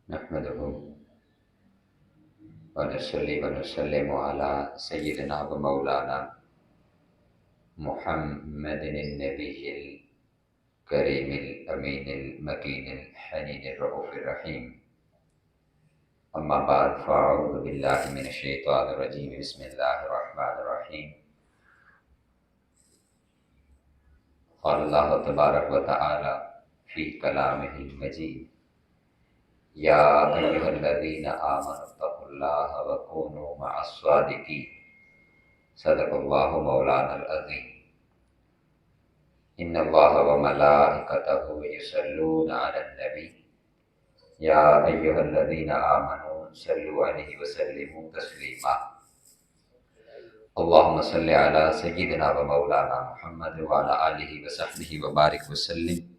نحمده ونصلي ونسلم على سيدنا ومولانا محمد النبي الكريم الأمين المكين الحنين الرؤوف الرحيم. أما بعد فأعوذ بالله من الشيطان الرجيم. بسم الله الرحمن الرحيم. قال الله تبارك وتعالى في كلامه المجيد: يا أيها الذين آمنوا اتقوا الله وكونوا مع الصادقين. صدق الله مولانا العظيم. إن الله وملائكته يصلون على النبي يا أيها الذين آمنوا صلوا عليه وسلموا تسليما. اللهم صل على سيدنا ومولانا محمد وعلى آله وصحبه وبارك وسلم.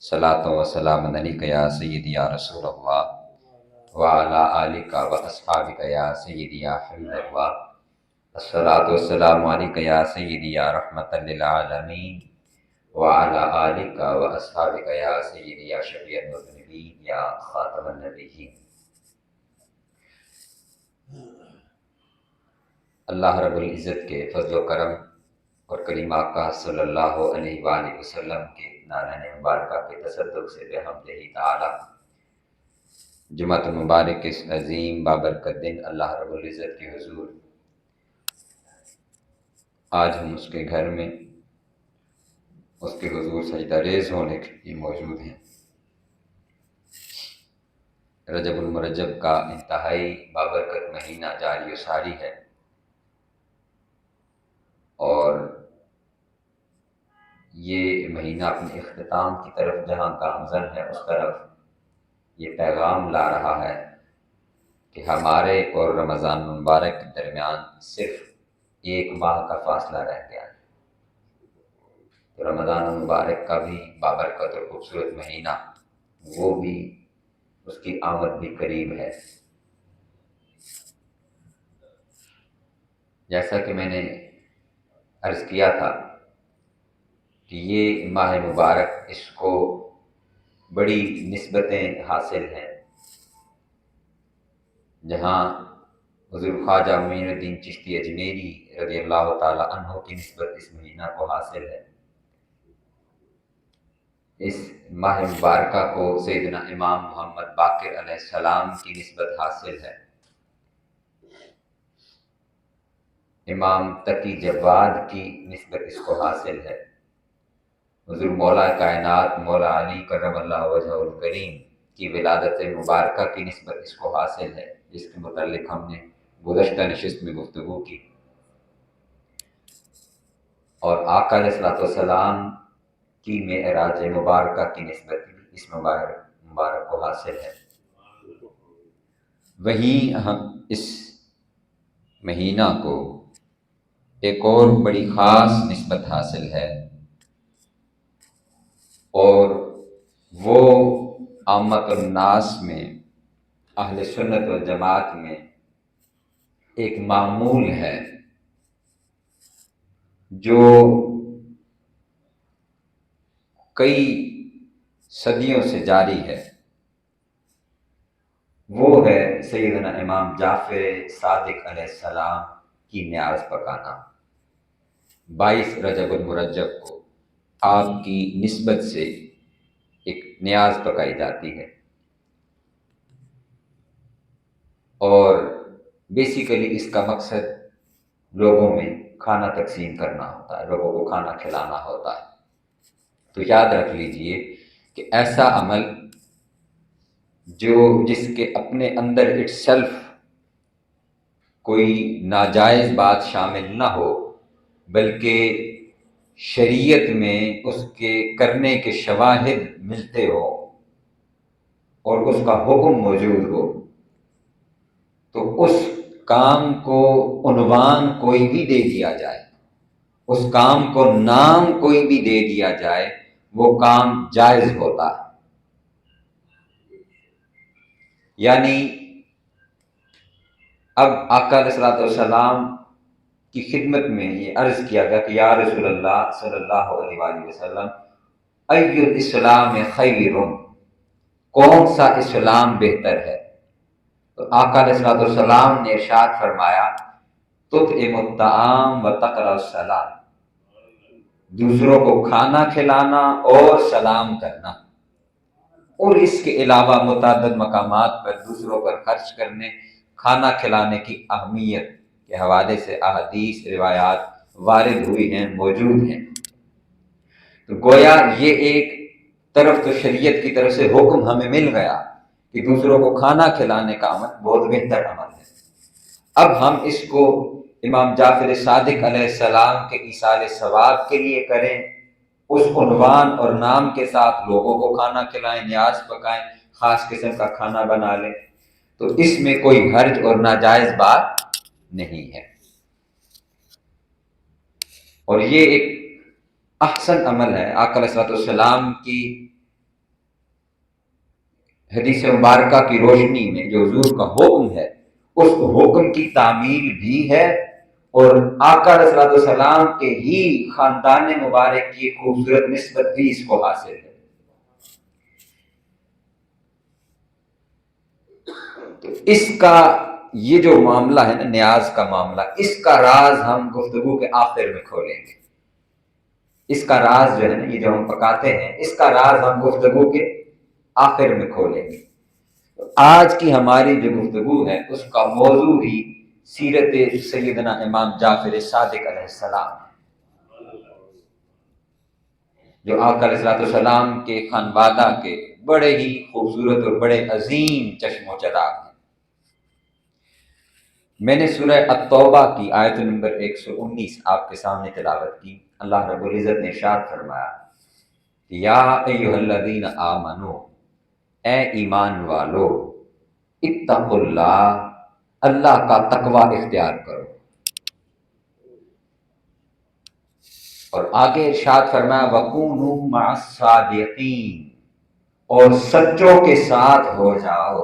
صلاة وسلام عليك يا سيدي يا رسول الله وعلى آلك وأصحابك يا سيدي يا حبيب الله. الصلاة والسلام عليك يا سيدي يا رحمة للعالمين وعلى آلك وأصحابك يا سيدي يا شفيع المذنبين يا خاتم النبيين. اللہ رب العزت کے فضل و کرم اور کریم آقا صلی اللہ علیہ وآلہ وسلم کے نانہ مبارکہ کے تصدق سے بحمدہ تعالی جمعۃ المبارک اس عظیم بابرکت دن اللہ رب العزت کے حضور آج ہم اس کے گھر میں اس کے حضور سجدہ ریز ہونے کے لیے موجود ہیں۔ رجب المرجب کا انتہائی بابرکت مہینہ جاری و ساری ہے، اور یہ مہینہ اپنے اختتام کی طرف جہاں گامزن ہے اس طرف یہ پیغام لا رہا ہے کہ ہمارے اور رمضان المبارک کے درمیان صرف ایک ماہ کا فاصلہ رہ گیا ہے۔ تو رمضان المبارک کا بھی بابرکت اور خوبصورت مہینہ، وہ بھی اس کی آمد بھی قریب ہے۔ جیسا کہ میں نے عرض کیا تھا کہ یہ ماہ مبارک اس کو بڑی نسبتیں حاصل ہیں، جہاں حضور خواجہ معین الدین چشتی اجمیری رضی اللہ تعالی عنہ کی نسبت اس مہینہ کو حاصل ہے۔ اس ماہ مبارکہ کو سیدنا امام محمد باقر علیہ السلام کی نسبت حاصل ہے۔ امام تقی جواد کی نسبت اس کو حاصل ہے۔ حضور مولا کائنات مولا علی کرم اللہ وجہہ الکریم کی ولادت مبارکہ کی نسبت اس کو حاصل ہے، جس کے متعلق ہم نے گزشتہ نشست میں گفتگو کی۔ اور آقا علیہ الصلوۃ والسلام کی معراج مبارکہ کی نسبت بھی اس مبارک کو حاصل ہے۔ وہیں ہم اس مہینہ کو ایک اور بڑی خاص نسبت حاصل ہے، اور وہ عامت الناس میں اہل سنت والجماعت میں ایک معمول ہے جو کئی صدیوں سے جاری ہے۔ وہ ہے سیدنا امام جعفر صادق علیہ السلام کی نیاز پکانا۔ 22 رجب المرجب کو آپ کی نسبت سے ایک نیاز پکائی جاتی ہے، اور بیسیکلی اس کا مقصد لوگوں میں کھانا تقسیم کرنا ہوتا ہے، لوگوں کو کھانا کھلانا ہوتا ہے۔ تو یاد رکھ لیجئے کہ ایسا عمل جس کے اپنے اندر اٹ سیلف کوئی ناجائز بات شامل نہ ہو، بلکہ شریعت میں اس کے کرنے کے شواہد ملتے ہو اور اس کا حکم موجود ہو، تو اس کام کو عنوان کوئی بھی دے دیا جائے، اس کام کو نام کوئی بھی دے دیا جائے، وہ کام جائز ہوتا ہے۔ یعنی اب آقا علیہ الصلوۃ والسلام کی خدمت میں یہ عرض کیا گیا کہ یا رسول اللہ صلی اللہ علیہ وآلہ وسلم ای الاسلام خیر، کون سا اسلام بہتر ہے؟ تو آقا علیہ السلام نے ارشاد فرمایا تطعم الطعام وتقرأ السلام، دوسروں کو کھانا کھلانا اور سلام کرنا، اور اس کے علاوہ متعدد مقامات پر دوسروں پر خرچ کرنے، کھانا کھلانے کی اہمیت کے حوالے سے احادیث روایات وارد ہوئی ہیں، موجود ہیں۔ تو گویا یہ ایک طرف تو شریعت کی طرف سے حکم ہمیں مل گیا کہ دوسروں کو کھانا کھلانے کا عمل بہت بہتر عمل ہے۔ اب ہم اس کو امام جعفر صادق علیہ السلام کے ایصال ثواب کے لیے کریں، اس عنوان اور نام کے ساتھ لوگوں کو کھانا کھلائیں، نیاز پکائیں، خاص قسم کا کھانا بنا لیں، تو اس میں کوئی حرج اور ناجائز بات نہیں ہے، اور یہ ایک احسن عمل ہے۔ آقا علیہ السلام کی حدیث مبارکہ کی روشنی میں جو حضور کا حکم ہے، اس حکم کی تعمیل بھی ہے، اور آقا علیہ السلام کے ہی خاندان مبارک کی خوبصورت نسبت بھی اس کو حاصل ہے۔ تو اس کا یہ جو معاملہ ہے نا، نیاز کا معاملہ، اس کا راز ہم گفتگو کے آخر میں کھولیں گے۔ اس کا راز جو ہے نا، یہ جو ہم پکاتے ہیں، اس کا راز ہم گفتگو کے آخر میں کھولیں گے۔ آج کی ہماری جو گفتگو ہے اس کا موضوع ہی سیرت سیدنا امام جعفر صادق علیہ السلام ہے، جو آقا علیہ السلام کے خانوادہ کے بڑے ہی خوبصورت اور بڑے عظیم چشم و چراغ ہیں۔ میں نے سورہ التوبہ کی آیت نمبر 119 آپ کے سامنے تلاوت کی۔ اللہ رب العزت نے ارشاد فرمایا، یا ایھا الذین آمنو، اے ایمان والو، اتقوا اللہ، اللہ کا تقوی اختیار کرو، اور آگے ارشاد فرمایا وَکُونُوا مَعَ الصَّادِقِینَ، اور سچوں کے ساتھ ہو جاؤ،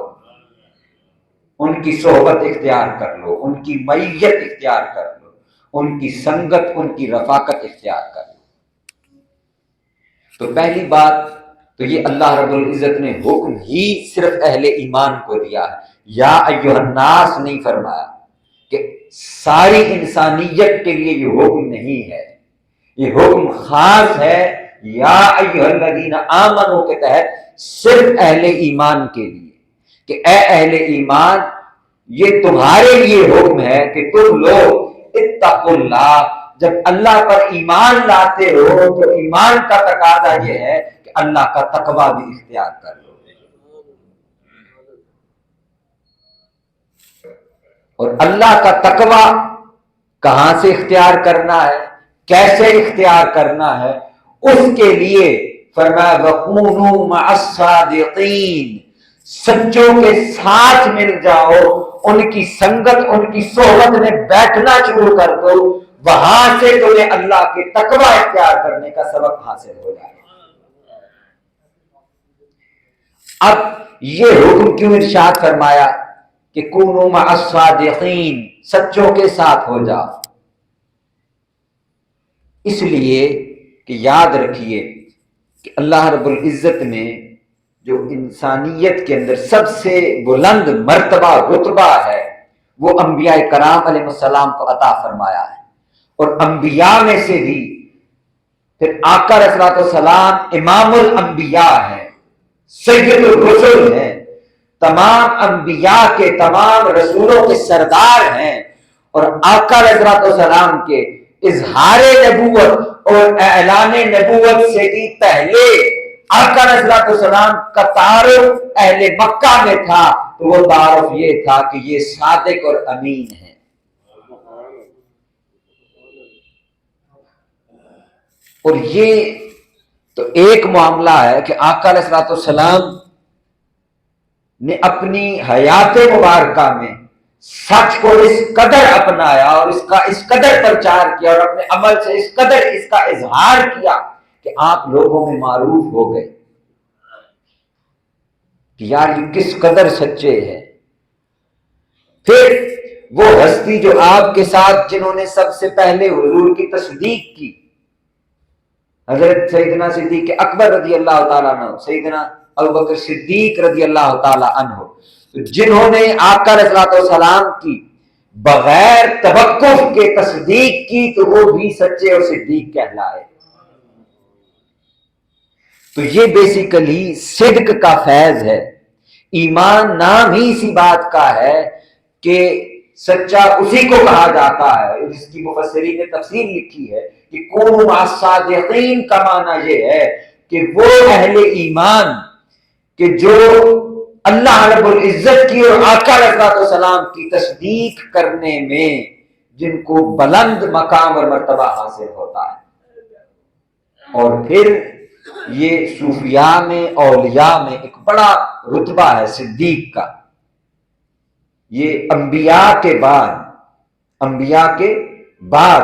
ان کی صحبت اختیار کر لو، ان کی معیت اختیار کر لو، ان کی سنگت، ان کی رفاقت اختیار کر لو۔ تو پہلی بات تو یہ اللہ رب العزت نے حکم ہی صرف اہل ایمان کو دیا ہے، یا ایھا الناس نہیں فرمایا، کہ ساری انسانیت کے لیے یہ حکم نہیں ہے، یہ حکم خاص ہے یا ایھا الذین آمنوا کے تحت صرف اہل ایمان کے لیے، کہ اے اہل ایمان، یہ تمہارے لیے حکم ہے کہ تم لوگ اتقوا اللہ، جب اللہ پر ایمان لاتے ہو تو ایمان کا تقاضا یہ ہے کہ اللہ کا تقوی بھی اختیار کر لو۔ اور اللہ کا تقوی کہاں سے اختیار کرنا ہے، کیسے اختیار کرنا ہے، اس کے لیے فرمایا وَکُونُوا مَعَ الصَّادِقِینَ، سچوں کے ساتھ مل جاؤ، ان کی سنگت، ان کی صحبت میں بیٹھنا شروع کر دو، وہاں سے تمہیں اللہ کے تقوی اختیار کرنے کا سبق حاصل ہو جائے۔ اب یہ حکم کیوں ارشاد فرمایا کہ کونوا مع الصادقین، سچوں کے ساتھ ہو جاؤ؟ اس لیے کہ یاد رکھیے کہ اللہ رب العزت نے جو انسانیت کے اندر سب سے بلند مرتبہ رتبہ ہے وہ انبیاء کرام علیہ السلام کو عطا فرمایا ہے، اور انبیاء میں سے بھی پھر آقا علیہ السلام امام الانبیاء ہیں، سید الرسل ہیں، تمام انبیاء کے، تمام رسولوں کے سردار ہیں، اور آقا علیہ السلام کے اظہار نبوت اور اعلان نبوت سے بھی پہلے آقا علیہ السلام کا تعارف اہل مکہ میں تھا، تو وہ تعارف یہ تھا کہ یہ صادق اور امین ہے۔ اور یہ تو ایک معاملہ ہے کہ آقا علیہ السلام نے اپنی حیات مبارکہ میں سچ کو اس قدر اپنایا اور اس کا اس قدر پرچار کیا، اور اپنے عمل سے اس قدر اس کا اظہار کیا کہ آپ لوگوں میں معروف ہو گئے کہ یار یہ کس قدر سچے ہیں۔ پھر وہ ہستی جو آپ کے ساتھ جنہوں نے سب سے پہلے حضور کی تصدیق کی، حضرت سیدنا صدیق اکبر رضی اللہ تعالیٰ عنہ، سیدنا ابو بکر صدیق رضی اللہ تعالی عنہ، جنہوں نے آقا علیہ الصلوۃ والسلام کی بغیر توقف کے تصدیق کی، تو وہ بھی سچے اور صدیق کہلائے۔ تو یہ بیسیکلی صدق کا فیض ہے۔ ایمان نام ہی اسی بات کا ہے کہ سچا اسی کو کہا جاتا ہے، جس کی مفسرین نے تفسیر لکھی ہے کہ کونوا مع الصادقین کا معنی یہ ہے کہ وہ اہل ایمان کہ جو اللہ رب العزت کی اور آقا علیہ الصلوۃ والسلام کی تصدیق کرنے میں جن کو بلند مقام اور مرتبہ حاصل ہوتا ہے۔ اور پھر یہ صوفیاء میں، اولیاء میں ایک بڑا رتبہ ہے صدیق کا۔ یہ انبیاء کے بعد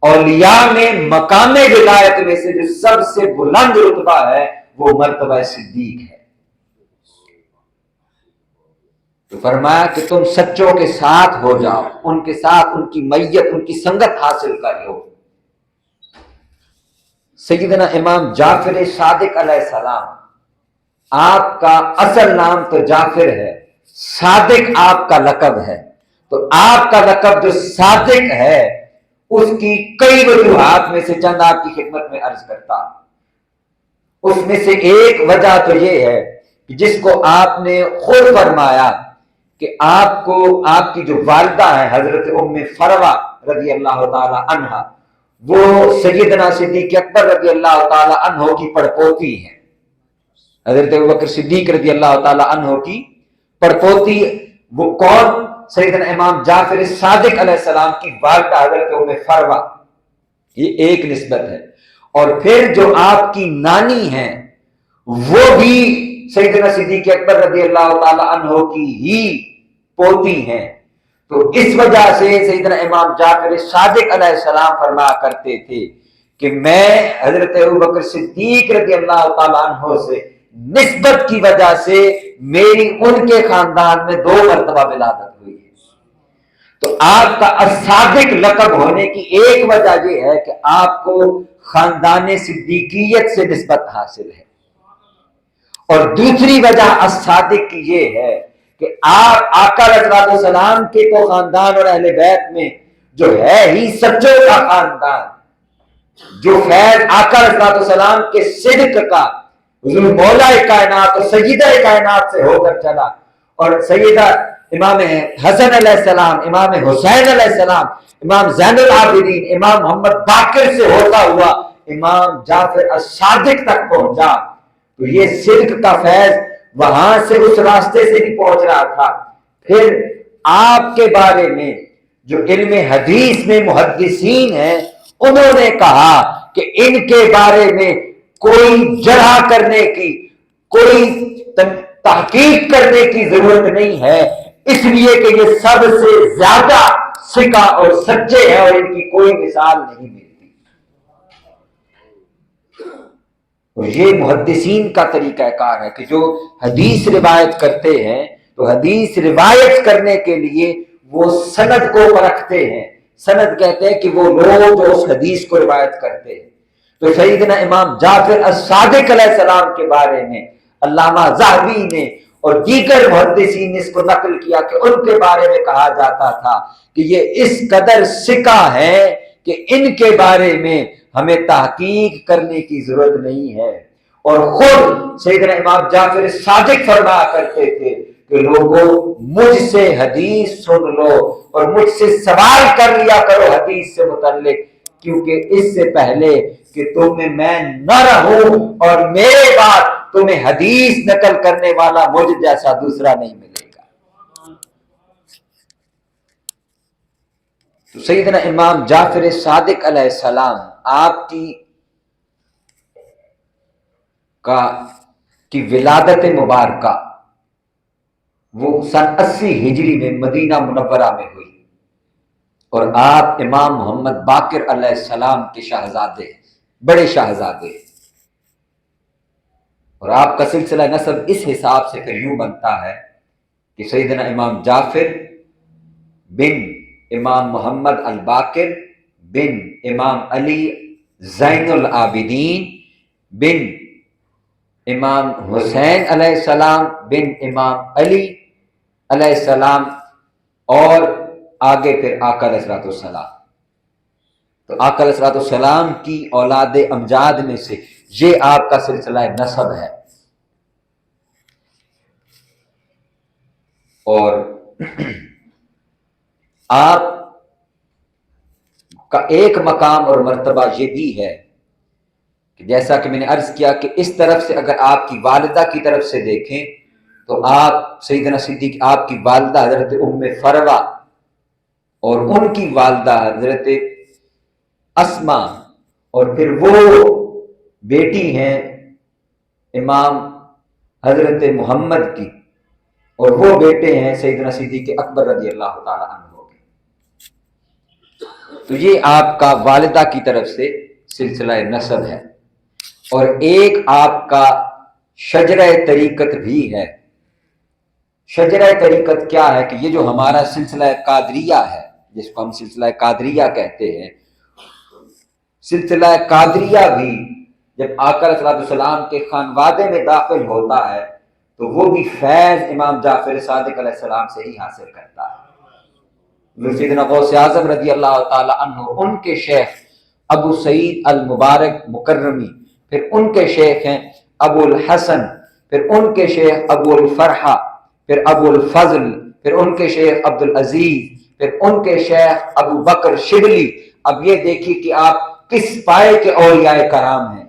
اولیاء میں مقام ولایت میں سے جو سب سے بلند رتبہ ہے وہ مرتبہ صدیق ہے۔ تو فرمایا کہ تم سچوں کے ساتھ ہو جاؤ، ان کے ساتھ ان کی میت، ان کی سنگت حاصل کر لو۔ سیدنا امام جعفر صادق علیہ السلام، آپ کا اصل نام تو جعفر ہے، صادق آپ کا لقب ہے۔ تو آپ کا لقب جو صادق ہے اس کی کئی وجوہات میں سے چند آپ کی خدمت میں عرض کرتا۔ اس میں سے ایک وجہ تو یہ ہے کہ جس کو آپ نے خود فرمایا کہ آپ کو آپ کی جو والدہ ہے حضرت ام فروہ رضی اللہ تعالی عنہا، وہ سیدنا صدیق اکبر رضی اللہ تعالی عنہ کی پڑپوتی ہے۔ حضرت ابوبکر صدیق رضی اللہ تعالی عنہ کی پڑپوتی وہ کون؟ سیدنا امام جعفر صادق علیہ السلام کی والدہ حضرت ام فروہ، یہ ایک نسبت ہے۔ اور پھر جو آپ کی نانی ہیں وہ بھی سیدنا صدیق اکبر رضی اللہ تعالی عنہ کی ہی پوتی ہیں۔ تو اس وجہ سے سیدنا امام جعفر صادق علیہ السلام فرمایا کرتے تھے کہ میں حضرت ابوبکر صدیق رضی اللہ تعالیٰ عنہ سے نسبت کی وجہ سے میری ان کے خاندان میں 2 مرتبہ ولادت ہوئی ہے۔ تو آپ کا الصادق لقب ہونے کی ایک وجہ یہ ہے کہ آپ کو خاندان صدیقیت سے نسبت حاصل ہے، اور دوسری وجہ الصادق کی یہ ہے کہ آپ آقا علیہ السلام کے تو خاندان اور اہل بیت میں جو ہے ہی سچوں کا خاندان، جو فیض آقا علیہ السلام کے صدق کا حضور مولا کائنات اور سیدہ کائنات سے ہو کر چلا، اور سیدہ امام حسن علیہ السلام، امام حسین علیہ السلام، امام زین العابدین، امام محمد باقر سے ہوتا ہوا امام جعفر الصادق تک پہنچا۔ تو یہ صدق کا فیض وہاں سے اس راستے سے بھی پہنچ رہا تھا۔ پھر آپ کے بارے میں جو علم حدیث میں محدثین ہیں انہوں نے کہا کہ ان کے بارے میں کوئی جرح کرنے کی، کوئی تحقیق کرنے کی ضرورت نہیں ہے، اس لیے کہ یہ سب سے زیادہ ثقہ اور سچے ہیں اور ان کی کوئی مثال نہیں ملتی۔ اور یہ محدثین کا طریقہ کار ہے کہ جو حدیث روایت کرتے ہیں تو حدیث روایت کرنے کے لیے وہ سند کو پرکھتے ہیں۔ سند کہتے ہیں کہ وہ لوگ جو اس حدیث کو روایت کرتے ہیں۔ تو سیدنا امام جعفر الصادق علیہ السلام کے بارے میں علامہ ذہبی نے اور دیگر محدثین نے اس کو نقل کیا کہ ان کے بارے میں کہا جاتا تھا کہ یہ اس قدر ثقہ ہے کہ ان کے بارے میں ہمیں تحقیق کرنے کی ضرورت نہیں ہے۔ اور خود سیدنا امام جعفر صادق فرمایا کرتے تھے کہ لوگوں مجھ سے حدیث سن لو اور مجھ سے سوال کر لیا کرو حدیث سے متعلق، کیونکہ اس سے پہلے کہ تم میں نہ رہوں اور میرے بعد تمہیں حدیث نقل کرنے والا مجھ جیسا دوسرا نہیں ملے گا۔ تو سیدنا امام جعفر صادق علیہ السلام آپ کی ولادت مبارکہ وہ سن 80 ہجری میں مدینہ منورہ میں ہوئی، اور آپ امام محمد باقر علیہ السلام کے شہزادے، بڑے شہزادے، اور آپ کا سلسلہ نسب اس حساب سے پھر یوں بنتا ہے کہ سیدنا امام جعفر بن امام محمد الباقر بن امام علی زین العابدین بن امام حسین علیہ السلام بن امام علی علیہ السلام اور آگے پھر آقا علیہ السلام. تو آقا علیہ السلام کی اولاد امجاد میں سے یہ آپ کا سلسلہ نسب ہے. اور آپ کا ایک مقام اور مرتبہ یہ بھی ہے کہ جیسا کہ میں نے عرض کیا کہ اس طرف سے اگر آپ کی والدہ کی طرف سے دیکھیں تو آپ سیدنا صدیق آپ کی والدہ حضرت ام فروہ اور ان کی والدہ حضرت اسما اور پھر وہ بیٹی ہیں امام حضرت محمد کی اور وہ بیٹے ہیں سیدنا صدیق اکبر رضی اللہ تعالی عنہ کے. تو یہ آپ کا والدہ کی طرف سے سلسلہ نسب ہے. اور ایک آپ کا شجرہ طریقت بھی ہے. شجرہ طریقت کیا ہے کہ یہ جو ہمارا سلسلہ قادریہ ہے جس کو ہم سلسلہ قادریہ کہتے ہیں، سلسلہ قادریہ بھی جب آقا علیہ السلام کے خانوادے میں داخل ہوتا ہے تو وہ بھی فیض امام جعفر صادق علیہ السلام سے ہی حاصل کرتا ہے. سیدنا غوث اعظم رضی اللہ تعالی عنہ ان کے شیخ ابو سعید المبارک مکرمی، پھر ان کے شیخ ہیں ابو الحسن، پھر ان کے شیخ ابو الفرحہ، پھر ابو الفضل، پھر ان کے شیخ عبد العزیز، پھر ان کے شیخ ابو بکر شبلی. اب یہ دیکھیے کہ آپ کس پائے کے اولیاء کرام ہیں.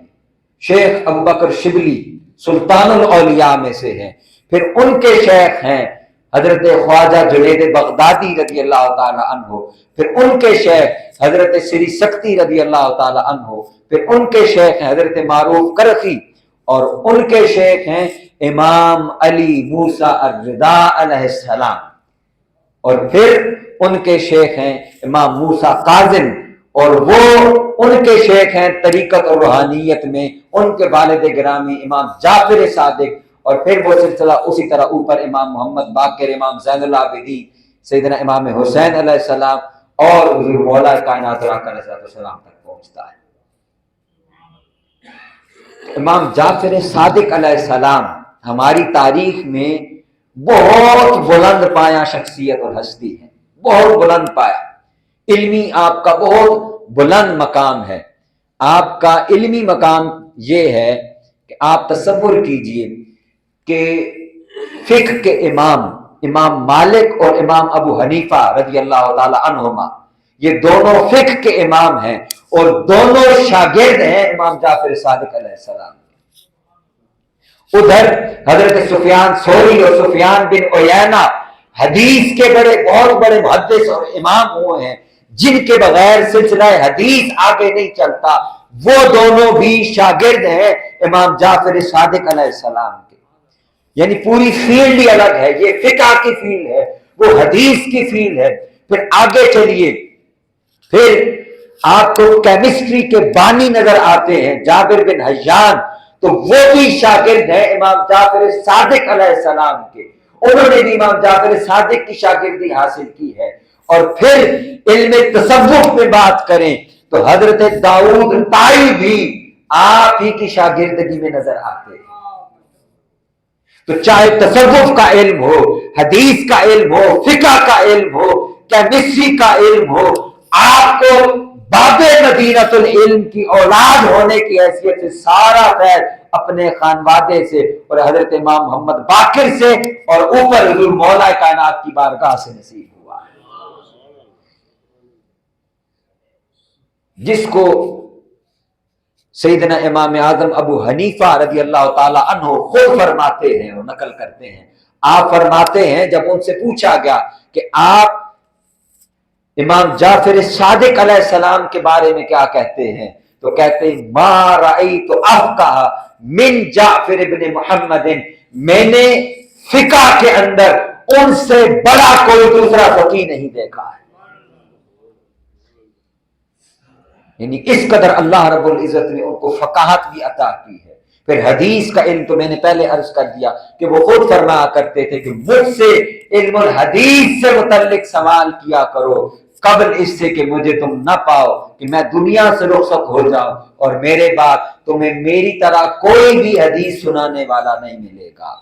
شیخ ابو بکر شبلی سلطان الاولیاء میں سے ہیں. پھر ان کے شیخ ہیں حضرت خواجہ جنید بغدادی رضی اللہ تعالی عنہ، پھر ان کے شیخ حضرت سری سکتی رضی اللہ تعالی عنہ، پھر ان کے شیخ ہیں حضرت معروف کرخی، اور ان کے شیخ ہیں امام علی موسیٰ الرضا علیہ السلام، اور پھر ان کے شیخ ہیں امام موسیٰ کاظم، اور وہ ان کے شیخ ہیں طریقت اور روحانیت میں ان کے والد گرامی امام جعفر صادق، اور پھر وہ سلسلہ اسی طرح اوپر امام محمد باقر، امام زین العابدین، سیدنا امام حسین علیہ السلام اور حضور مولا کائنات اور آقا علیہ السلام تک پہنچتا ہے. امام جعفر صادق علیہ السلام ہماری تاریخ میں بہت بلند پایا شخصیت اور ہستی ہے، بہت بلند پایا. علمی آپ کا بہت بلند مقام ہے. آپ کا علمی مقام یہ ہے کہ آپ تصور کیجئے کہ فقہ کے امام مالک اور امام ابو حنیفہ رضی اللہ تعالی عنہما، یہ دونوں فقہ کے امام ہیں اور دونوں شاگرد ہیں امام جعفر صادق علیہ السلام. ادھر حضرت سفیان ثوری اور سفیان بن عیینہ حدیث کے بہت بڑے محدث اور امام ہوئے ہیں جن کے بغیر سلسلہ حدیث آگے نہیں چلتا. وہ دونوں بھی شاگرد ہیں امام جعفر صادق علیہ السلام کے. یعنی پوری فیلڈ ہی الگ ہے، یہ فقہ کی فیلڈ ہے، وہ حدیث کی فیلڈ ہے. پھر آگے چلیے، پھر آپ کو کیمسٹری کے بانی نظر آتے ہیں جابر بن حیان، تو وہ بھی شاگرد ہیں امام جعفر صادق علیہ السلام کے. انہوں نے بھی امام جعفر صادق کی شاگردی حاصل کی ہے. اور پھر علم تصوف میں بات کریں تو حضرت داؤد طائی بھی آپ ہی کی شاگردگی میں نظر آتے ہیں. تو چاہے تصوف کا علم ہو، حدیث کا علم ہو، فقہ کا علم ہو، کیمسٹری کا علم ہو، آپ کو باب مدینۃ العلم کی اولاد ہونے کی حیثیت سے سارا خیر اپنے خانوادے سے اور حضرت امام محمد باقر سے اور اوپر حضور مولا کائنات کی بارگاہ سے نصیب ہوا ہے. جس کو سیدنا امام اعظم ابو حنیفہ رضی اللہ تعالی عنہ خود فرماتے ہیں اور نقل کرتے ہیں. آپ فرماتے ہیں جب ان سے پوچھا گیا کہ آپ امام جعفر صادق علیہ السلام کے بارے میں کیا کہتے ہیں، تو کہتے ہیں ما رأیت افقہ من جعفر ابن محمد، میں نے فقہ کے اندر ان سے بڑا کوئی دوسرا فقیہ نہیں دیکھا ہے. یعنی اس قدر اللہ رب العزت نے ان کو فقاہت بھی عطا کی ہے. پھر حدیث کا علم تو میں نے پہلے عرض کر دیا کہ وہ خود فرمایا کرتے تھے کہ مجھ سے علم الحدیث سے متعلق سوال کیا کرو قبل اس سے کہ مجھے تم نہ پاؤ کہ میں دنیا سے رخصت ہو جاؤں، اور میرے بعد تمہیں میری طرح کوئی بھی حدیث سنانے والا نہیں ملے گا۔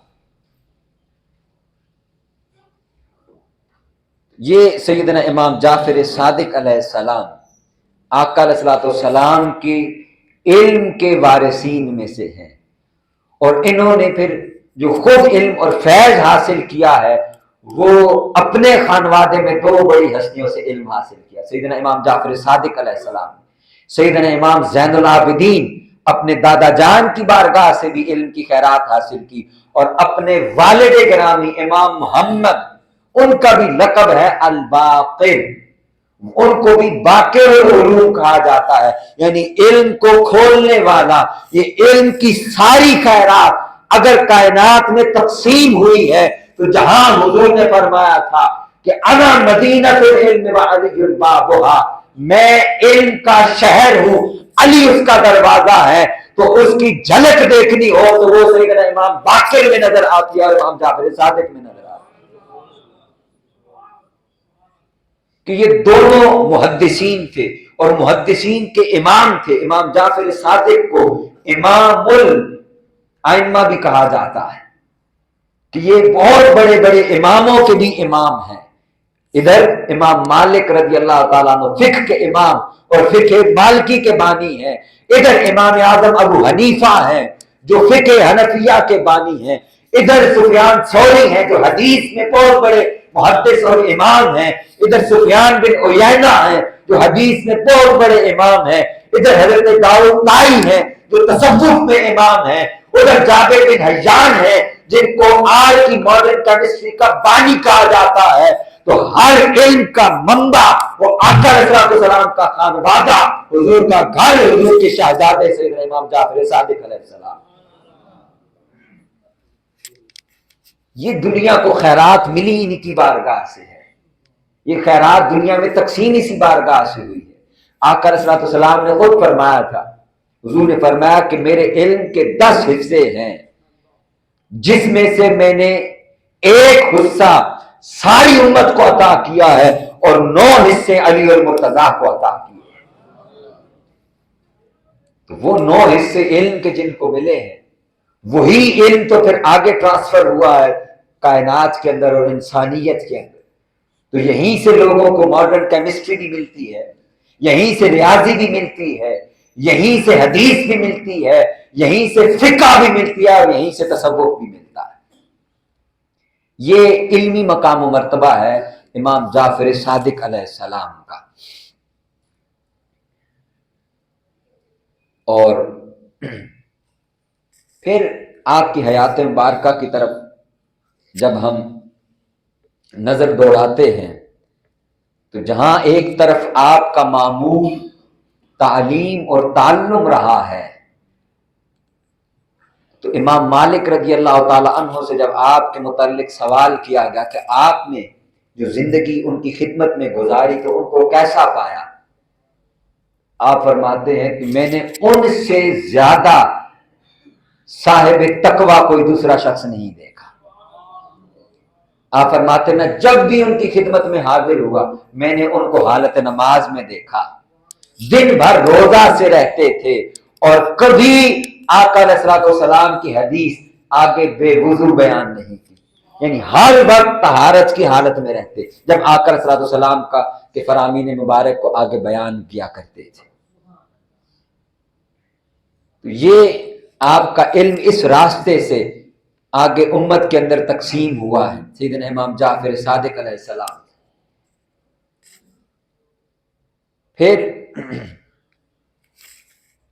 یہ سیدنا امام جعفر صادق علیہ السلام آقا علیہ الصلوۃ والسلام کی علم کے وارثین میں سے ہیں، اور انہوں نے پھر جو خود علم اور فیض حاصل کیا ہے وہ اپنے خانوادے میں دو بڑی ہستیوں سے علم حاصل کیا، سیدنا امام جعفر صادق علیہ السلام، سیدنا امام زین العابدین اپنے دادا جان کی بارگاہ سے بھی علم کی خیرات حاصل کی، اور اپنے والد گرامی امام محمد، ان کا بھی لقب ہے الباقر، ان کو بھی باقر العلوم کہا جاتا ہے، یعنی علم کو کھولنے والا۔ یہ علم کی ساری خیرات اگر کائنات میں تقسیم ہوئی ہے تو جہاں حضور نے فرمایا تھا کہ انا مدینہ العلم وعلی بابھا، میں علم کا شہر ہوں، علی اس کا دروازہ ہے، تو اس کی جھلک دیکھنی ہو تو وہ سیدنا امام باقر میں نظر آتی ہے اور امام جعفر صادق میں نظر آتی ہے، کہ یہ دونوں محدثین تھے اور محدثین کے امام تھے۔ امام جعفر صادق کو امام الائمہ بھی کہا جاتا ہے کہ یہ بہت بڑے بڑے اماموں کے بھی امام ہیں۔ ادھر امام مالک رضی اللہ تعالیٰ عنہ فقہ کے امام اور فقہ مالکی کے بانی ہیں، ادھر امام اعظم ابو حنیفہ ہیں جو فقہ حنفیہ کے بانی ہیں، ادھر سفیان ثوری ہیں جو حدیث میں بہت بڑے محدث اور امام ہیں، ادھر سفیان بن عیینہ ہیں جو حدیث میں بہت بڑے امام ہیں، ادھر حضرت داؤد طائی ہیں جو تصوف میں امام ہیں، ادھر جابر بن حیان ہیں جن کو آج کی ماڈرن کیمسٹری کا بانی کہا جاتا ہے۔ تو ہر علم کا منبع وہ آقا علیہ السلام کا خانوادہ، حضور کا گھر، حضور کے شہزادے سیدنا امام جعفر صادق علیہ السلام۔ یہ دنیا کو خیرات ملی ان کی بارگاہ سے ہے، یہ خیرات دنیا میں تقسیم اسی بارگاہ سے ہوئی ہے۔ آقا علیہ السلام نے خود فرمایا تھا، حضور نے فرمایا کہ میرے علم کے 10 حصے ہیں، جس میں سے میں نے ایک حصہ ساری امت کو عطا کیا ہے اور 9 حصے علی اور مرتضیٰ کو عطا کیے۔ تو وہ 9 حصے علم کے جن کو ملے ہیں، وہی علم تو پھر آگے ٹرانسفر ہوا ہے کائنات کے اندر اور انسانیت کے اندر۔ تو یہیں سے لوگوں کو ماڈرن کیمسٹری بھی ملتی ہے، یہیں سے ریاضی بھی ملتی ہے، یہیں سے حدیث بھی ملتی ہے، یہیں سے فقہ بھی ملتی ہے اور یہیں سے تصوف بھی ملتا ہے۔ یہ علمی مقام و مرتبہ ہے امام جعفر صادق علیہ السلام کا۔ اور پھر آپ کی حیات مبارکہ کی طرف جب ہم نظر دوڑاتے ہیں تو جہاں ایک طرف آپ کا معمول تعلیم اور تعلم رہا ہے، تو امام مالک رضی اللہ تعالی عنہ سے جب آپ کے متعلق سوال کیا گیا کہ آپ نے جو زندگی ان کی خدمت میں گزاری تو ان کو کیسا پایا، آپ فرماتے ہیں کہ میں نے ان سے زیادہ صاحب تقویٰ کوئی دوسرا شخص نہیں دیکھا۔ آپ فرماتے ہیں میں جب بھی ان کی خدمت میں حاضر ہوا میں نے ان کو حالت نماز میں دیکھا، دن بھر روزہ سے رہتے تھے اور کبھی آقا علیہ السلام کی حدیث آگے بے وضو بیان نہیں کی، یعنی ہر وقت طہارت کی حالت میں رہتے جب آقا علیہ السلام کا کہ فرامین مبارک کو آگے بیان کیا کرتے تھے۔ تو یہ آپ کا علم اس راستے سے آگے امت کے اندر تقسیم ہوا ہے، سیدنا امام جعفر صادق علیہ السلام۔ پھر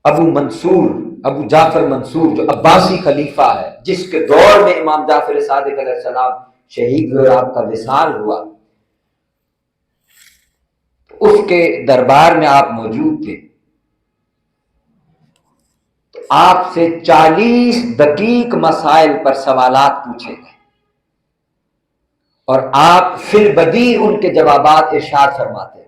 ابو جعفر منصور جو عباسی خلیفہ ہے، جس کے دور میں امام جعفر صادق علیہ السلام شہید ہوئے اور آپ کا وصال ہوا، اس کے دربار میں آپ موجود تھے۔ تو آپ سے 40 دقیق مسائل پر سوالات پوچھے گئے اور آپ فی البدیع ان کے جوابات ارشاد فرماتے ہیں۔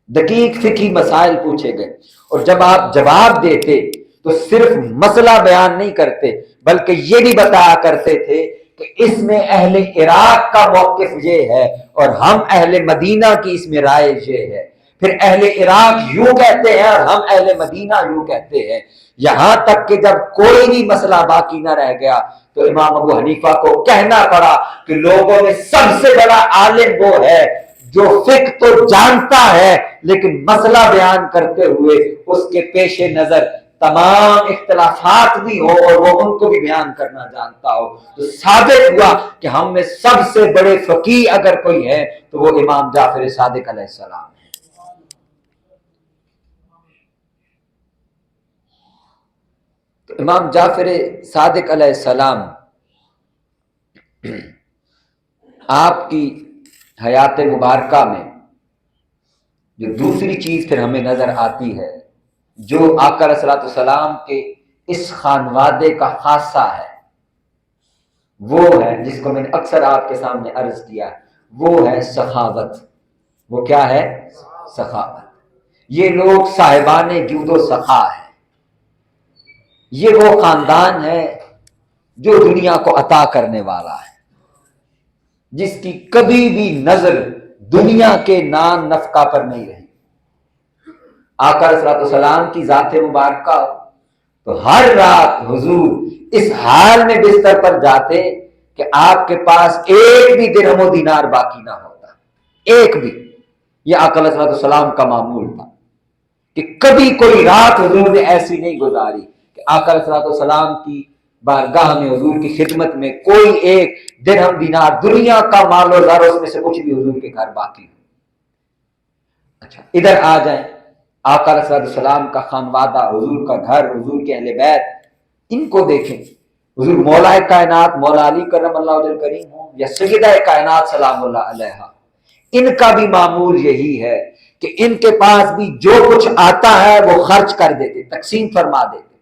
دقیق فقہی مسائل پوچھے گئے اور جب آپ جواب دیتے تو صرف مسئلہ بیان نہیں کرتے بلکہ یہ بھی بتایا کرتے تھے کہ اس میں اہل عراق کا موقف یہ ہے اور ہم اہل مدینہ کی اس میں رائے یہ ہے، پھر اہل عراق یوں کہتے ہیں اور ہم اہل مدینہ یوں کہتے ہیں، یہاں تک کہ جب کوئی بھی مسئلہ باقی نہ رہ گیا تو امام ابو حنیفہ کو کہنا پڑا کہ لوگوں میں سب سے بڑا عالم وہ ہے جو فقہ تو جانتا ہے لیکن مسئلہ بیان کرتے ہوئے اس کے پیش نظر تمام اختلافات بھی ہو اور وہ ان کو بھی بیان کرنا جانتا ہو۔ تو ثابت ہوا کہ ہم میں سب سے بڑے فقیہ اگر کوئی ہے تو وہ امام جعفر صادق علیہ السلام ہے۔ تو امام جعفر صادق علیہ السلام آپ کی حیات مبارکہ میں جو دوسری چیز پھر ہمیں نظر آتی ہے جو آقا علیہ الصلوۃ والسلام کے اس خانوادے کا خاصہ ہے، وہ ہے جس کو میں نے اکثر آپ کے سامنے عرض کیا، وہ ہے سخاوت۔ وہ کیا ہے؟ سخاوت۔ یہ لوگ صاحبان جود و سخا ہے، یہ وہ خاندان ہے جو دنیا کو عطا کرنے والا ہے، جس کی کبھی بھی نظر دنیا کے نان نفقہ پر نہیں رہی۔ آقا علیہ الصلوۃ والسلام کی ذات مبارکہ تو ہر رات حضور اس حال میں بستر پر جاتے کہ آپ کے پاس ایک بھی درہم و دینار باقی نہ ہوتا، ایک بھی۔ یہ آقا علیہ الصلوۃ والسلام کا معمول تھا کہ کبھی کوئی رات حضور نے ایسی نہیں گزاری کہ آقا علیہ الصلوۃ والسلام کی بارگاہ میں حضور کی خدمت میں کوئی ایک درہم دینار دنیا کا مال و زر اس میں سے کچھ بھی حضور کے گھر باقی ہو۔ اچھا ادھر آ جائیں، آقا علیہ الصلوۃ والسلام کا خانوادہ، حضور کا گھر، حضور کے اہل بیت، ان کو دیکھیں۔ حضور مولا کائنات مولا علی کرم اللہ وجہ کریم ہوں یا سیدہ کائنات سلام اللہ علیہا، ان کا بھی معمول یہی ہے کہ ان کے پاس بھی جو کچھ آتا ہے وہ خرچ کر دیتے، تقسیم فرما دیتے،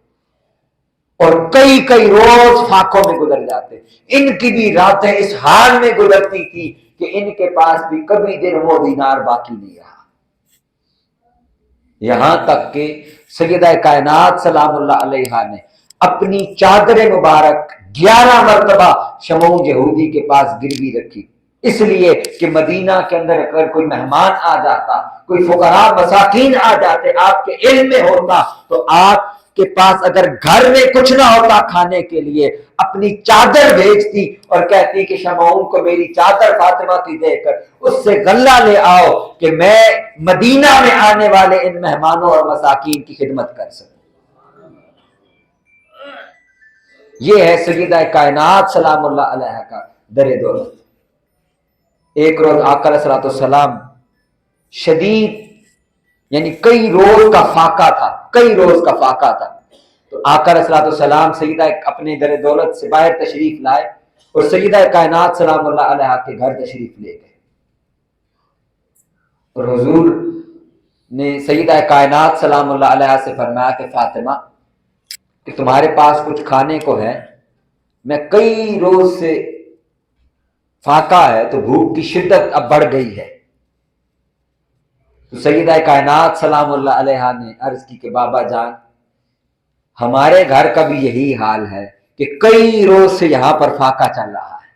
اور کئی کئی روز فاقوں میں گزر جاتے۔ ان کی بھی راتیں اس حال میں گزرتی تھی کہ ان کے پاس بھی کبھی درہم و دینار باقی نہیں رہا، یہاں تک کہ سیدہ کائنات سلام اللہ علیہا نے اپنی چادر مبارک 11 مرتبہ شمعون یہودی کے پاس گروی رکھی، اس لیے کہ مدینہ کے اندر اگر کوئی مہمان آ جاتا، کوئی فقراء مساکین آ جاتے، آپ کے علم میں ہوتا تو آپ کے پاس اگر گھر میں کچھ نہ ہوتا کھانے کے لیے، اپنی چادر بھیجتی اور کہتی کہ شمعون کو میری چادر فاطمہ کی دے کر اس سے غلہ لے آؤ کہ میں مدینہ میں آنے والے ان مہمانوں اور مساکین کی خدمت کر سکوں۔ یہ ہے سیدہ کائنات سلام اللہ علیہ کا در دولت۔ ایک روز آقا علیہ الصلوۃ والسلام شدید یعنی کئی روز کا فاقہ تھا، کئی روز کا فاقہ تھا، تو آقا علیہ الصلوۃ والسلام سیدہ اپنے در دولت سے باہر تشریف لائے اور سیدہ کائنات سلام اللہ علیہ کے گھر تشریف لے گئے، اور حضور نے سیدہ کائنات سلام اللہ علیہ سے فرمایا کہ فاطمہ کہ تمہارے پاس کچھ کھانے کو ہے؟ میں کئی روز سے فاقہ ہے تو بھوک کی شدت اب بڑھ گئی ہے۔ تو سیدہ کائنات سلام اللہ علیہ نے عرض کی کہ بابا جان ہمارے گھر کا بھی یہی حال ہے کہ کئی روز سے یہاں پر فاقہ چل رہا ہے،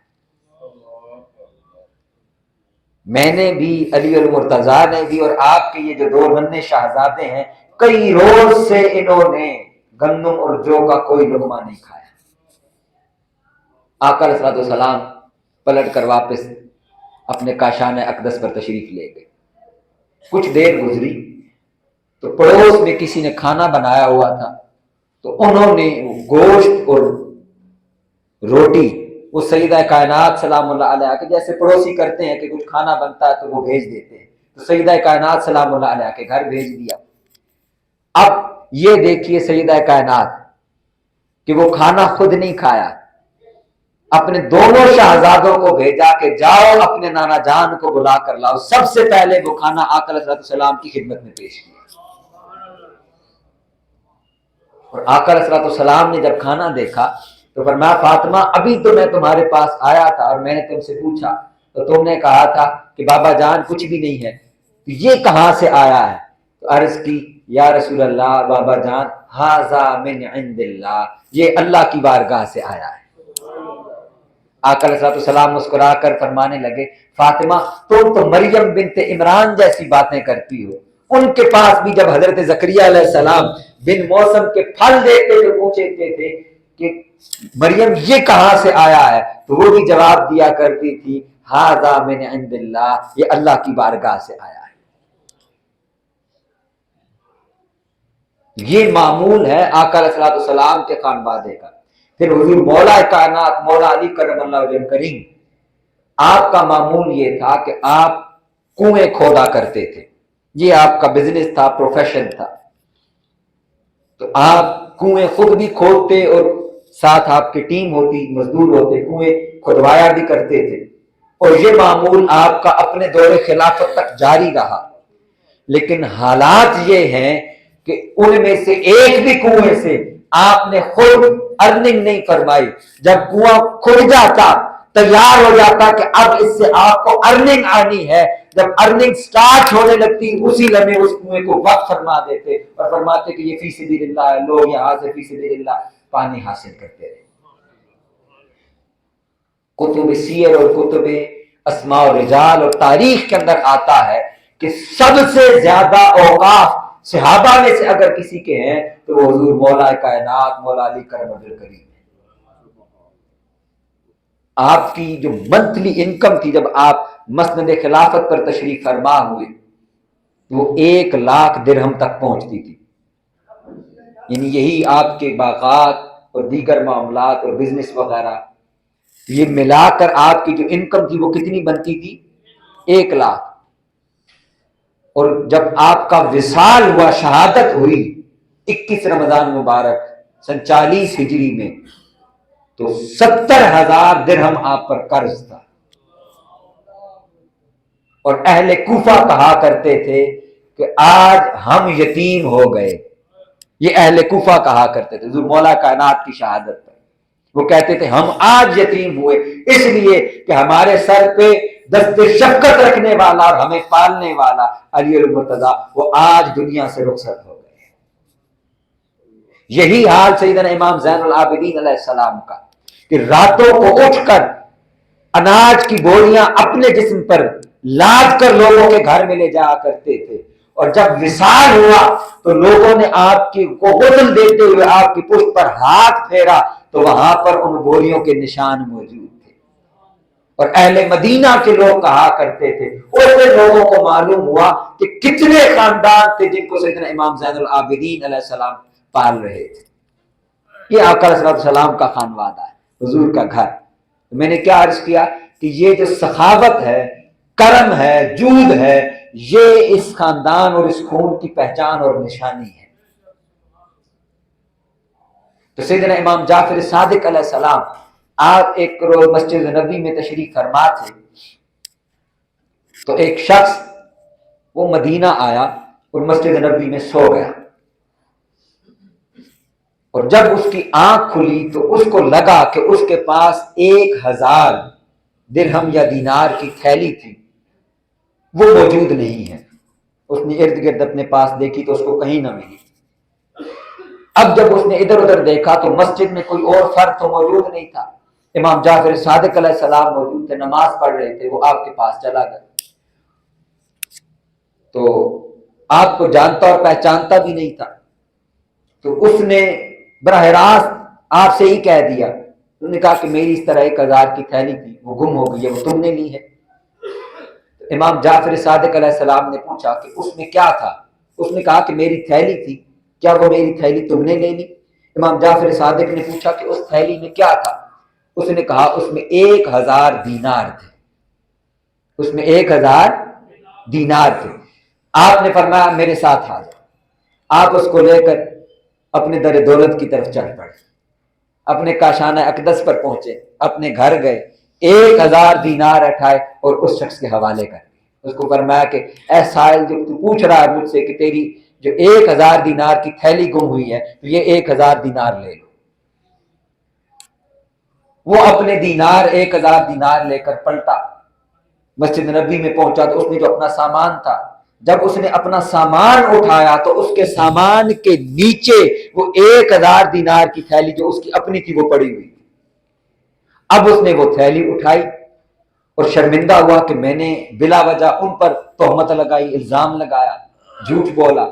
میں نے بھی، علی المرتضیٰ نے بھی، اور آپ کے یہ جو دو ننھے شہزادے ہیں کئی روز سے انہوں نے گندم اور جو کا کوئی لقمہ نہیں کھایا۔ آقا علیہ الصلوۃ والسلام پلٹ کر واپس اپنے کاشان اقدس پر تشریف لے گئے۔ کچھ دیر گزری تو پڑوس میں کسی نے کھانا بنایا ہوا تھا، تو انہوں نے گوشت اور روٹی وہ سیدہ کائنات سلام اللہ علیہ کے جیسے پڑوسی کرتے ہیں کہ کچھ کھانا بنتا ہے تو وہ بھیج دیتے ہیں، تو سیدہ کائنات سلام اللہ علیہ کے گھر بھیج دیا۔ اب یہ دیکھیے سیدہ کائنات کہ وہ کھانا خود نہیں کھایا، اپنے دونوں شہزادوں کو بھیجا کہ جاؤ اپنے نانا جان کو بلا کر لاؤ۔ سب سے پہلے وہ کھانا آقا علیہ السلام کی خدمت میں پیش کیا، اور آقا علیہ السلام نے جب کھانا دیکھا تو فرمایا فاطمہ ابھی تو میں تمہارے پاس آیا تھا اور میں نے تم سے پوچھا تو تم نے کہا تھا کہ بابا جان کچھ بھی نہیں ہے، تو یہ کہاں سے آیا ہے؟ تو عرض کی یا رسول اللہ بابا جان ھذا من عند اللہ، یہ اللہ کی بارگاہ سے آیا ہے۔ آقا علیہ الصلوۃ والسلام مسکرا کر فرمانے لگے فاطمہ تم تو مریم بنت عمران جیسی باتیں کرتی ہو، ان کے پاس بھی جب حضرت زکریا علیہ السلام بن موسم کے پھل دیتے تو پوچھتے تھے کہ مریم یہ کہاں سے آیا ہے، تو وہ بھی جواب دیا کرتی تھی ھذا من عند اللہ، یہ اللہ کی بارگاہ سے آیا ہے۔ یہ معمول ہے آقا علیہ الصلوۃ والسلام کے خانوادے کا۔ پھر حضور مولا کائنات مولا علی کرم اللہ وجہ کریم، آپ کا معمول یہ تھا کہ آپ کنویں کھودا کرتے تھے، یہ آپ کا بزنس تھا، پروفیشن تھا۔ تو آپ کنویں خود بھی کھودتے اور ساتھ آپ کی ٹیم ہوتی، مزدور ہوتے، کنویں کھدوایا بھی کرتے تھے، اور یہ معمول آپ کا اپنے دور خلافت تک جاری رہا۔ لیکن حالات یہ ہیں کہ ان میں سے ایک بھی کنویں سے آپ نے خود ارننگ نہیں فرمائی۔ جب کنواں کھل جاتا، تیار ہو جاتا کہ اب اس سے آپ کو ارننگ آنی ہے، جب ارننگ سٹارٹ ہونے لگتی اسی لمحے اس کنویں کو وقف فرما دیتے اور فرماتے کہ یہ فی سبیل اللہ ہے، لوگ یہاں سے فی سبیل اللہ پانی حاصل کرتے رہے۔ کتب سیر اور کتب اسماء و رجال اور تاریخ کے اندر آتا ہے کہ سب سے زیادہ اوقاف صحابہ میں سے اگر کسی کے ہیں تو وہ حضور مولا کائنات مولا علی کرم الکریم ہے۔ آپ کی جو منتھلی انکم تھی جب آپ مسند خلافت پر تشریف فرما ہوئے وہ 1,00,000 درہم تک پہنچتی تھی، یعنی یہی آپ کے باغات اور دیگر معاملات اور بزنس وغیرہ یہ ملا کر آپ کی جو انکم تھی وہ کتنی بنتی تھی؟ 1,00,000۔ اور جب آپ کا وصال ہوا، شہادت ہوئی 21 رمضان مبارک سن 40 ہجری میں، تو 70,000 درہم آپ پر قرض تھا، اور اہل کوفہ کہا کرتے تھے کہ آج ہم یتیم ہو گئے۔ یہ اہل کوفہ کہا کرتے تھے حضور مولا کائنات کی شہادت پر، وہ کہتے تھے ہم آج یتیم ہوئے اس لیے کہ ہمارے سر پہ دست شفقت رکھنے والا اور ہمیں پالنے والا علی المرتضیٰ وہ آج دنیا سے رخصت ہو گئے۔ یہی حال سیدنا امام زین العابدین علیہ السلام کا کہ راتوں کو اٹھ کر اناج کی بوریاں اپنے جسم پر لاد کر لوگوں کے گھر میں لے جایا کرتے تھے، اور جب وصال ہوا تو لوگوں نے آپ کی کو غسل دیتے ہوئے آپ کی پشت پر ہاتھ پھیرا تو وہاں پر ان بوریوں کے نشان موجود تھے، اور اہل مدینہ کے لوگ کہا کرتے تھے، اور لوگوں کو معلوم ہوا کہ کتنے خاندان تھے جن کو سیدنا امام زین العابدین علیہ السلام پال رہے تھے۔ یہ آقا علیہ السلام کا خانوادہ ہے، حضور کا گھر۔ میں نے کیا عرض کیا کہ یہ جو سخاوت ہے، کرم ہے، جود ہے، یہ اس خاندان اور اس خون کی پہچان اور نشانی ہے۔ تو سیدنا امام جعفر صادق علیہ السلام آپ ایک روز مسجد نبی میں تشریف فرما تھے، تو ایک شخص وہ مدینہ آیا اور مسجد نبی میں سو گیا، اور جب اس کی آنکھ کھلی تو اس کو لگا کہ اس کے پاس 1,000 درہم یا دینار کی تھیلی تھی، وہ موجود نہیں ہے۔ اس نے ارد گرد اپنے پاس دیکھی تو اس کو کہیں نہ ملی۔ اب جب اس نے ادھر ادھر دیکھا تو مسجد میں کوئی اور فرد تو موجود نہیں تھا، امام جعفر صادق علیہ السلام موجود تھے، نماز پڑھ رہے تھے، وہ آپ کے پاس چلا گیا، تو آپ کو جانتا اور پہچانتا بھی نہیں تھا، تو اس نے براہ راست آپ سے ہی کہہ دیا، انہوں نے کہا کہ میری اس طرح 1,000 کی تھیلی تھی، وہ گم ہو گئی ہے، وہ تم نے لی ہے۔ امام جعفر صادق علیہ السلام نے پوچھا کہ اس میں کیا تھا؟ اس نے کہا کہ میری تھیلی تھی، کیا وہ میری تھیلی تم نے لے لی؟ امام جعفر صادق نے پوچھا کہ اس تھیلی میں کیا تھا؟ اس نے کہا اس میں 1,000 دینار تھے، اس میں 1,000 دینار تھے۔ آپ نے فرمایا میرے ساتھ آ جاؤ۔ آپ اس کو لے کر اپنے در دولت کی طرف چل پڑے، اپنے کاشانہ اقدس پر پہنچے، اپنے گھر گئے، 1,000 دینار اٹھائے اور اس شخص کے حوالے کر دیے۔ اس کو فرمایا کہ اے سائل، جو تو پوچھ رہا ہے مجھ سے کہ تیری جو 1,000 دینار کی تھیلی گم ہوئی ہے تو یہ 1,000 دینار لے لو۔ وہ اپنے دینار 1,000 دینار لے کر پلٹا، مسجد نبی میں پہنچا تو اس نے جو اپنا سامان تھا، جب اس نے اپنا سامان اٹھایا تو اس کے سامان کے نیچے وہ 1,000 دینار کی تھیلی جو اس کی اپنی تھی وہ پڑی ہوئی تھی۔ اب اس نے وہ تھیلی اٹھائی اور شرمندہ ہوا کہ میں نے بلا وجہ ان پر تہمت لگائی، الزام لگایا، جھوٹ بولا۔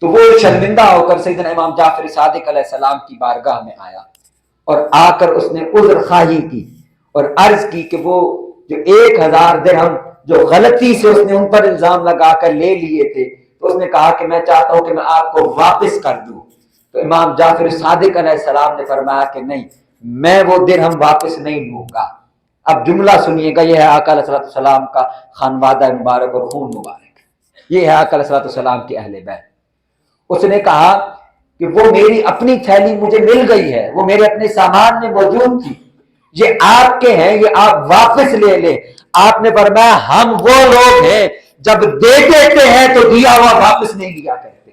تو وہ شرمندہ ہو کر سیدنا امام جعفر صادق علیہ السلام کی بارگاہ میں آیا اور آ کر اس نے عذر خواہی کی اور عرض کی کہ وہ جو 1000 درہم جو غلطی سے اس نے ان پر الزام لگا کر لے لیے تھے، تو اس نے کہا کہ میں چاہتا ہوں کہ میں آپ کو واپس کر دوں۔ تو امام جعفر صادق علیہ السلام نے فرمایا کہ نہیں، میں وہ درہم واپس نہیں لوں گا۔ اب جملہ سنیے گا، یہ ہے آقا علیہ السلام کا خانوادہ مبارک اور خون مبارک، یہ ہے آقا علیہ السلام کے اہل بیت۔ اس نے کہا کہ وہ میری اپنی تھیلی مجھے مل گئی ہے، وہ میرے اپنے سامان میں موجود تھی، یہ آپ کے ہیں، یہ آپ واپس لے لیں۔ آپ نے فرمایا ہم وہ لوگ ہیں جب دے دیتے ہیں تو دیا ہوا واپس نہیں لیا کرتے،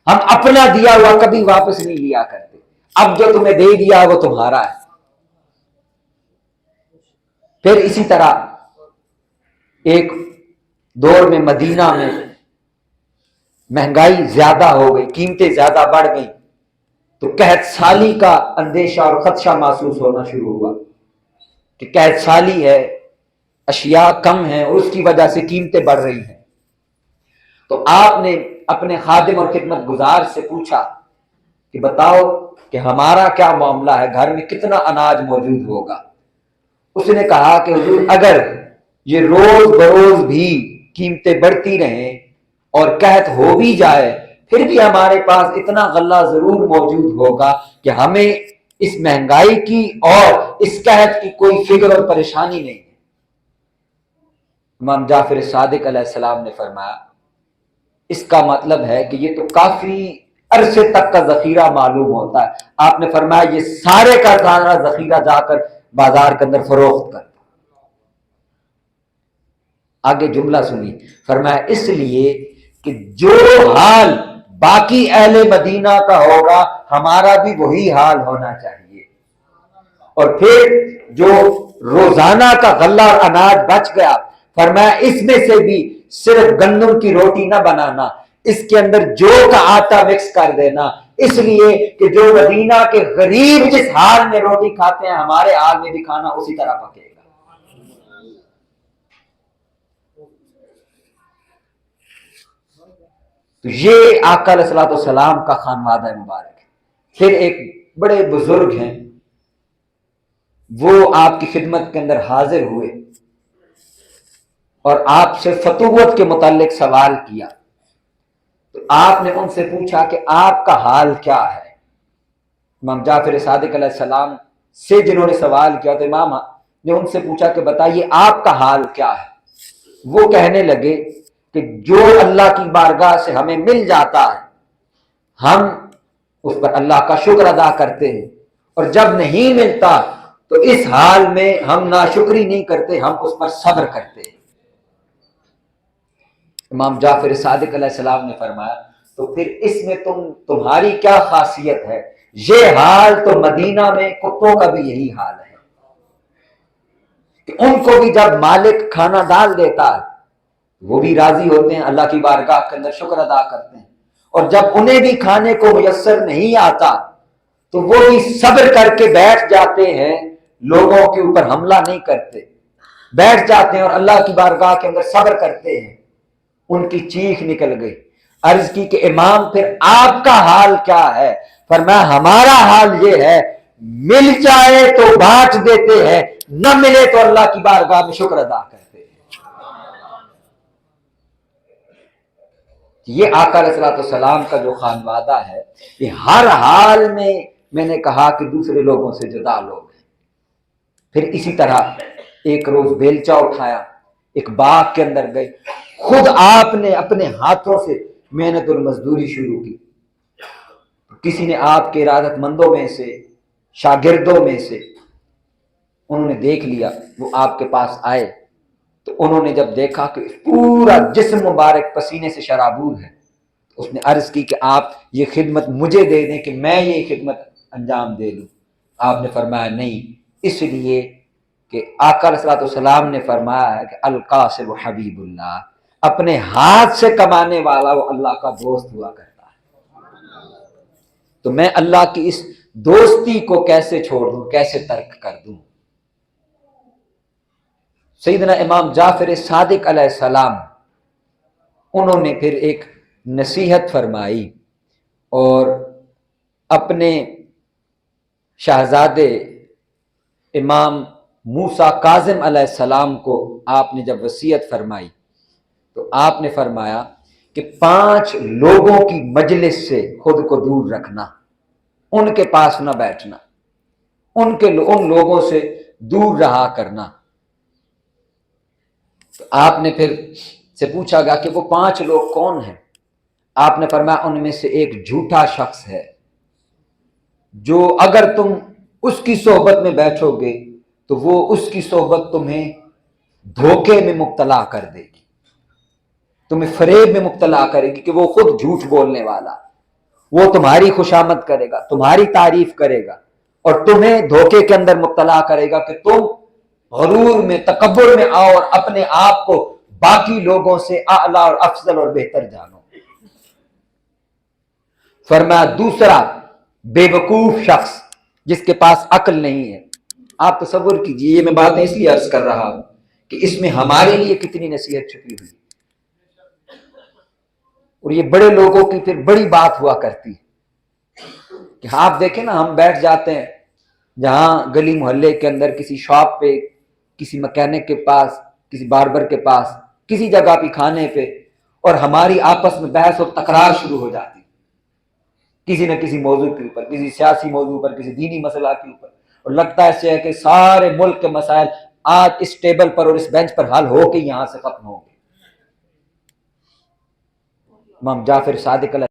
ہم اپنا دیا ہوا کبھی واپس نہیں لیا کرتے، اب جو تمہیں دے دیا وہ تمہارا ہے۔ پھر اسی طرح ایک دور میں مدینہ میں مہنگائی زیادہ ہو گئی، قیمتیں زیادہ بڑھ گئی، تو قحط سالی کا اندیشہ اور خدشہ محسوس ہونا شروع ہوا کہ قحط سالی ہے، اشیاء کم ہیں اور اس کی وجہ سے قیمتیں بڑھ رہی ہیں۔ تو آپ نے اپنے خادم اور خدمت گزار سے پوچھا کہ بتاؤ کہ ہمارا کیا معاملہ ہے، گھر میں کتنا اناج موجود ہوگا؟ اس نے کہا کہ حضور اگر یہ روز بروز بھی قیمتیں بڑھتی رہیں اور قحط ہو بھی جائے پھر بھی ہمارے پاس اتنا غلہ ضرور موجود ہوگا کہ ہمیں اس مہنگائی کی اور اس قحط کی کوئی فکر اور پریشانی نہیں ہے۔ امام جعفر صادق علیہ السلام نے فرمایا اس کا مطلب ہے کہ یہ تو کافی عرصے تک کا ذخیرہ معلوم ہوتا ہے۔ آپ نے فرمایا یہ سارے کا سارا ذخیرہ جا کر بازار کے اندر فروخت کر۔ آگے جملہ سنی، فرمایا اس لیے کہ جو حال باقی اہل مدینہ کا ہوگا ہمارا بھی وہی حال ہونا چاہیے، اور پھر جو روزانہ کا غلہ اور اناج بچ گیا، فرمایا اس میں سے بھی صرف گندم کی روٹی نہ بنانا، اس کے اندر جو کا آٹا مکس کر دینا، اس لیے کہ جو مدینہ کے غریب جس حال میں روٹی کھاتے ہیں ہمارے حال میں بھی کھانا اسی طرح پکے گا۔ تو یہ آقا علیہ السلام کا خانوادہ مبارک ہے۔ پھر ایک بڑے بزرگ ہیں، وہ آپ کی خدمت کے اندر حاضر ہوئے اور آپ سے فتوت کے متعلق سوال کیا، تو آپ نے ان سے پوچھا کہ آپ کا حال کیا ہے؟ امام جعفر صادق علیہ السلام سے جنہوں نے سوال کیا تو امام نے ان سے پوچھا کہ بتائیے آپ کا حال کیا ہے؟ وہ کہنے لگے کہ جو اللہ کی بارگاہ سے ہمیں مل جاتا ہے ہم اس پر اللہ کا شکر ادا کرتے ہیں، اور جب نہیں ملتا تو اس حال میں ہم ناشکری نہیں کرتے، ہم اس پر صبر کرتے ہیں۔ امام جعفر صادق علیہ السلام نے فرمایا تو پھر اس میں تمہاری کیا خاصیت ہے؟ یہ حال تو مدینہ میں کتوں کا بھی یہی حال ہے کہ ان کو بھی جب مالک کھانا ڈال دیتا ہے وہ بھی راضی ہوتے ہیں، اللہ کی بارگاہ کے اندر شکر ادا کرتے ہیں، اور جب انہیں بھی کھانے کو میسر نہیں آتا تو وہ بھی صبر کر کے بیٹھ جاتے ہیں، لوگوں کے اوپر حملہ نہیں کرتے، بیٹھ جاتے ہیں اور اللہ کی بارگاہ کے اندر صبر کرتے ہیں۔ ان کی چیخ نکل گئی، عرض کی کہ امام پھر آپ کا حال کیا ہے؟ فرمایا ہمارا حال یہ ہے مل جائے تو بانٹ دیتے ہیں، نہ ملے تو اللہ کی بارگاہ میں شکر ادا کرتے ہیں۔ یہ آقا علیہ السلام کا جو خانوادہ ہے یہ ہر حال میں نے کہا کہ دوسرے لوگوں سے جدا لوگ ہیں۔ پھر اسی طرح ایک روز بیلچہ اٹھایا، ایک باغ کے اندر گئے، خود آپ نے اپنے ہاتھوں سے محنت اور مزدوری شروع کی۔ کسی نے آپ کے ارادت مندوں میں سے، شاگردوں میں سے انہوں نے دیکھ لیا، وہ آپ کے پاس آئے تو انہوں نے جب دیکھا کہ پورا جسم مبارک پسینے سے شرابور ہے، اس نے عرض کی کہ آپ یہ خدمت مجھے دے دیں کہ میں یہ خدمت انجام دے دوں۔ آپ نے فرمایا نہیں، اس لیے کہ آقا علیہ السلام نے فرمایا ہے کہ القاسب حبیب اللہ، اپنے ہاتھ سے کمانے والا وہ اللہ کا دوست ہوا کرتا ہے۔ تو میں اللہ کی اس دوستی کو کیسے چھوڑ دوں، کیسے ترک کر دوں۔ سیدنا امام جعفر صادق علیہ السلام انہوں نے پھر ایک نصیحت فرمائی اور اپنے شہزادے امام موسیٰ کاظم علیہ السلام کو آپ نے جب وصیت فرمائی تو آپ نے فرمایا کہ 5 لوگوں کی مجلس سے خود کو دور رکھنا، ان کے پاس نہ بیٹھنا، ان لوگوں سے دور رہا کرنا۔ تو آپ نے پھر سے پوچھا گیا کہ وہ 5 لوگ کون ہیں؟ آپ نے فرمایا ان میں سے ایک جھوٹا شخص ہے جو اگر تم اس کی صحبت میں بیٹھو گے تو وہ اس کی صحبت تمہیں دھوکے میں مبتلا کر دے گی، تمہیں فریب میں مبتلا کرے گی کہ وہ خود جھوٹ بولنے والا، وہ تمہاری خوشامد کرے گا، تمہاری تعریف کرے گا اور تمہیں دھوکے کے اندر مبتلا کرے گا کہ تم غرور میں، تکبر میں آؤ اور اپنے آپ کو باقی لوگوں سے اعلیٰ اور افضل اور بہتر جانو۔ فرمایا دوسرا بے وقوف شخص جس کے پاس عقل نہیں ہے۔ آپ تصور کیجئے، یہ میں باتیں اس لیے عرض کر رہا ہوں کہ اس میں ہمارے لیے کتنی نصیحت چھپی ہوئی، اور یہ بڑے لوگوں کی پھر بڑی بات ہوا کرتی کہ آپ دیکھیں نا، ہم بیٹھ جاتے ہیں جہاں گلی محلے کے اندر کسی شاپ پہ، کسی مکینک کے پاس، کسی باربر کے پاس، کسی جگہ پہ کھانے پہ، اور ہماری آپس میں بحث اور تکرار شروع ہو جاتی کسی نہ کسی موضوع کے اوپر، کسی سیاسی موضوع پر، کسی دینی مسئلہ کے اوپر، اور لگتا ہے کہ سارے ملک کے مسائل آج اس ٹیبل پر اور اس بینچ پر حل ہو کے یہاں سے ختم ہو گئے۔ امام جعفر صادق علیہ